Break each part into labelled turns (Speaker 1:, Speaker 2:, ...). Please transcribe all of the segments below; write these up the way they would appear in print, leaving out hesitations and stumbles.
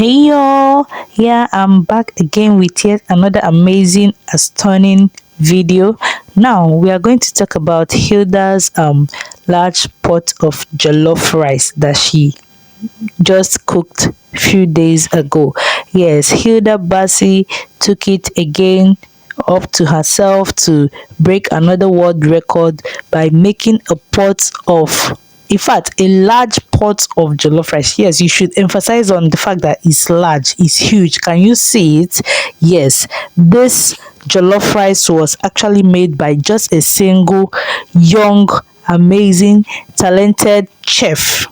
Speaker 1: Hey y'all, yeah, I'm back again with yet another amazing, stunning video. Now we are going to talk about Hilda's large pot of jollof rice that she just cooked few days ago. Yes, Hilda Baci took it again up to herself to break another world record by making a pot of, in fact, a large pot of jollof rice. Yes, you should emphasize on the fact that it's large, it's huge. Can you see it? Yes, this jollof rice was actually made by just a single young, amazing, talented chef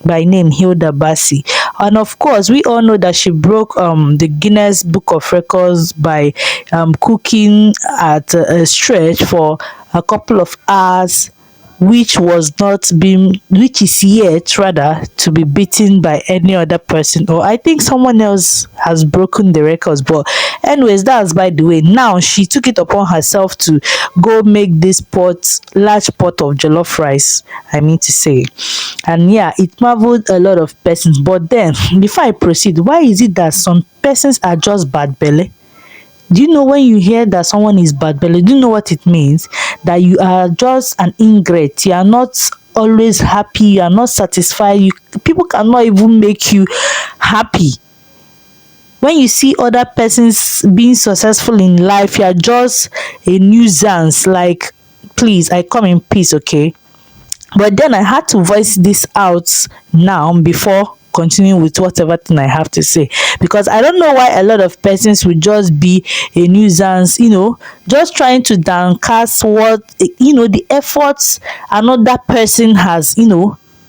Speaker 1: by name Hilda Baci. And of course, we all know that she broke the Guinness Book of Records by cooking at a stretch for a couple of hours, which was not being, which is yet rather to be beaten by any other person, or I think someone else has broken the records. But anyways, that's by the way. Now she took it upon herself to go make this large pot of jollof rice, I mean to say. And yeah, it marveled a lot of persons. But then before I proceed, why is it that some persons are just bad belly? Do you know when you hear that someone is bad belly, do you know what it means? That you are just an ingrate. You are not always happy. You are not satisfied. People cannot even make you happy. When you see other persons being successful in life, you are just a nuisance. Like, please, I come in peace, okay? But then I had to voice this out now before continuing with whatever thing I have to say, because I don't know why a lot of persons would just be a nuisance, just trying to downcast what the efforts another person has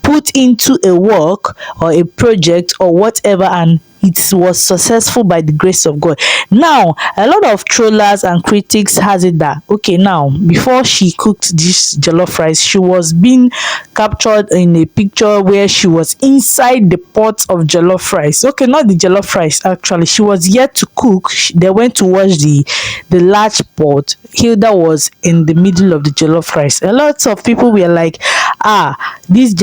Speaker 1: put into a work or a project or whatever, and it was successful by the grace of God. Now, a lot of trollers and critics has it that, okay, now, before she cooked this jollof rice, she was being captured in a picture where she was inside the pot of jollof rice. Okay, not the jollof rice, actually. She was yet to cook. They went to wash the large pot. Hilda was in the middle of the jollof rice. A lot of people were like, this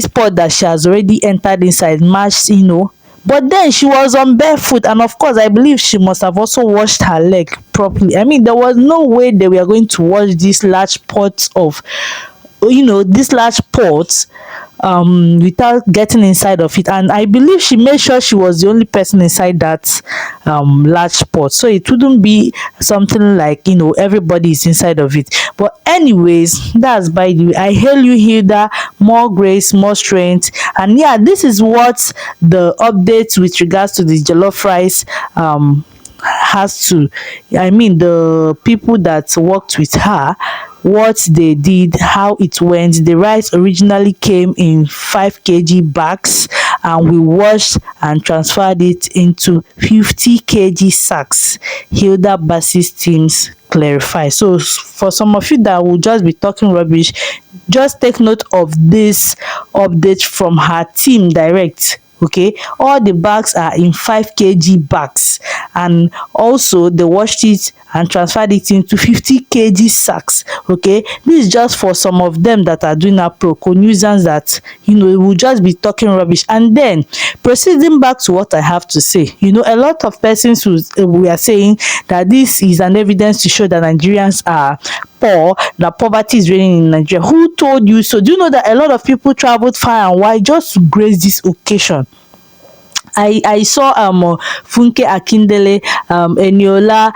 Speaker 1: pot that she has already entered inside matched, but then she was on barefoot, and of course I believe she must have also washed her leg properly. I mean, there was no way they were going to wash this large pot of this large pot without getting inside of it. And I believe she made sure she was the only person inside that large pot, so it wouldn't be something like everybody is inside of it. But anyways, that's by the way. I hail you, Hilda. More grace, more strength. And yeah, this is what the updates with regards to the jollof rice has to, I mean, the people that worked with her, what they did, how it went. The rice originally came in 5 kg bags, and we washed and transferred it into 50 kg sacks. Hilda Baci's teams clarify. So for some of you that will just be talking rubbish, just take note of this update from her team direct. Okay, all the bags are in 5 kg bags, and also they washed it and transferred it into 50 kg sacks. Okay, this is just for some of them that are doing a pro nuisance that will just be talking rubbish. And then proceeding back to what I have to say, a lot of persons we are saying that this is an evidence to show that Nigerians are poor, that poverty is reigning in Nigeria. Who told you so? Do you know that a lot of people traveled far and wide just to grace this occasion? I saw Funke Akindele, Eniola,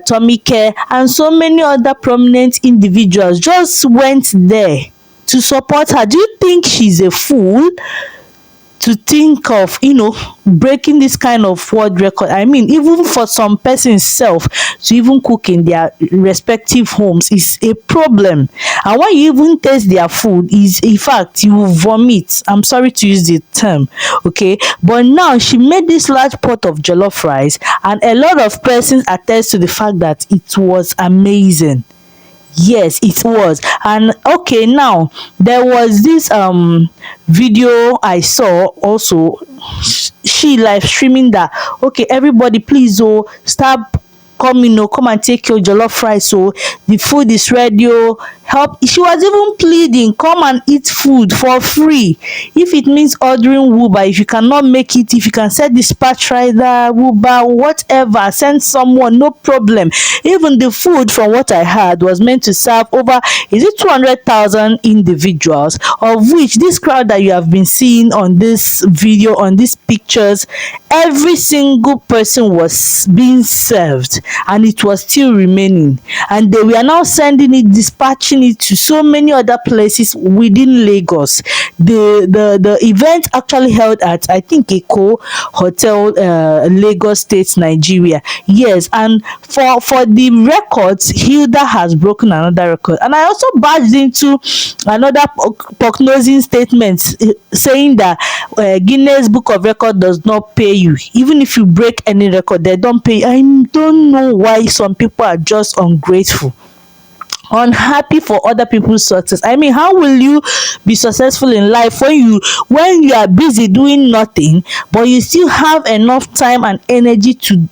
Speaker 1: Tomike, and so many other prominent individuals just went there to support her. Do you think she's a fool to think of breaking this kind of world record? I mean, even for some persons self to even cook in their respective homes is a problem. And when you even taste their food, is in fact you will vomit. I'm sorry to use the term, okay? But now she made this large pot of jollof rice, and a lot of persons attest to the fact that it was amazing. Yes, it was. And okay, now there was this video I saw also, she live streaming that, okay, everybody please stop come and take your jollof rice. So the food is ready. help. She was even pleading, come and eat food for free. If it means ordering Uber, if you cannot make it, if you can send dispatch rider, Uber, whatever, send someone, no problem. Even the food, from what I heard, was meant to serve over, is it 200,000 individuals, of which this crowd that you have been seeing on this video, on these pictures, every single person was being served, and it was still remaining, and they were now sending it, dispatching it to so many other places within Lagos. The event actually held at, I think, Eko Hotel, Lagos State, Nigeria. Yes, and for the records, Hilda has broken another record. And I also barged into another prognosing statement, saying that Guinness Book of Record does not pay you. Even if you break any record, they don't pay you. I don't know why some people are just ungrateful, unhappy for other people's success. I mean, how will you be successful in life when you are busy doing nothing, but you still have enough time and energy to,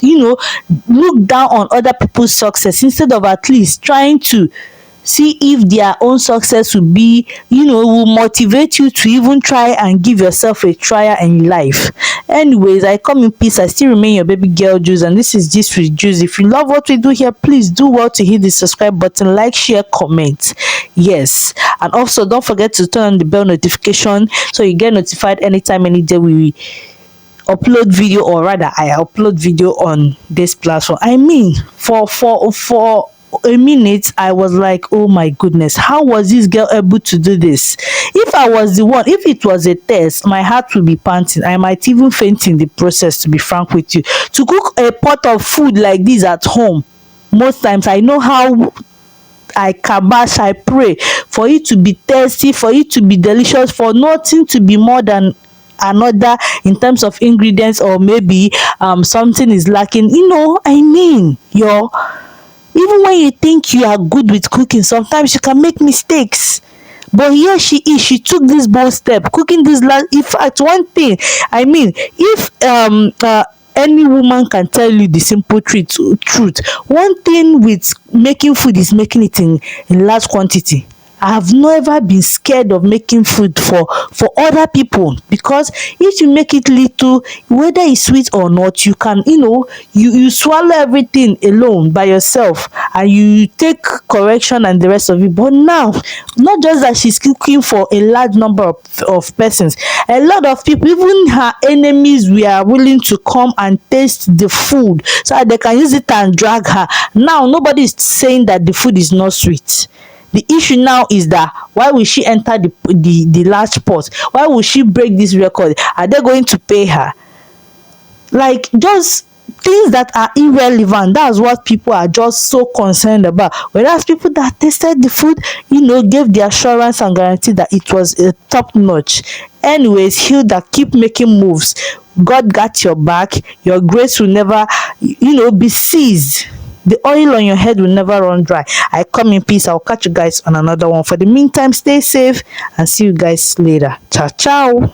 Speaker 1: look down on other people's success, instead of at least trying to see if their own success will motivate you to even try and give yourself a trial in life. Anyways, I come in peace. I still remain your baby girl Juice, and this is Gist with Juice. If you love what we do here, please do well to hit the subscribe button, like, share, comment. Yes, and also don't forget to turn on the bell notification so you get notified anytime, any day we upload video, or rather I upload video on this platform. I mean, for a minute I was like, oh my goodness, how was this girl able to do this? If I was the one, if it was a test, my heart would be panting. I might even faint in the process, to be frank with you. To cook a pot of food like this at home, most times I know how I kabash, I pray for it to be tasty, for it to be delicious, for nothing to be more than another in terms of ingredients, or maybe something is lacking. I mean, even when you think you are good with cooking, sometimes you can make mistakes. But here she is, she took this bold step, cooking this last. In fact, one thing, I mean, if any woman can tell you the simple truth, one thing with making food is making it in large quantity. I have never been scared of making food for other people, because if you make it little, whether it's sweet or not, you can, you swallow everything alone by yourself, and you take correction and the rest of it. But now, not just that she's cooking for a large number of persons, a lot of people, even her enemies, were willing to come and taste the food so that they can use it and drag her. Now nobody is saying that the food is not sweet. The issue now is that, why will she enter the large pot? Why will she break this record? Are they going to pay her? Like, just things that are irrelevant. That's what people are just so concerned about. Whereas people that tasted the food, gave the assurance and guarantee that it was a top notch. Anyways, Hilda, keep making moves. God got your back. Your grace will never, be seized. The oil on your head will never run dry. I come in peace. I'll catch you guys on another one. For the meantime, stay safe and see you guys later. Ciao, ciao.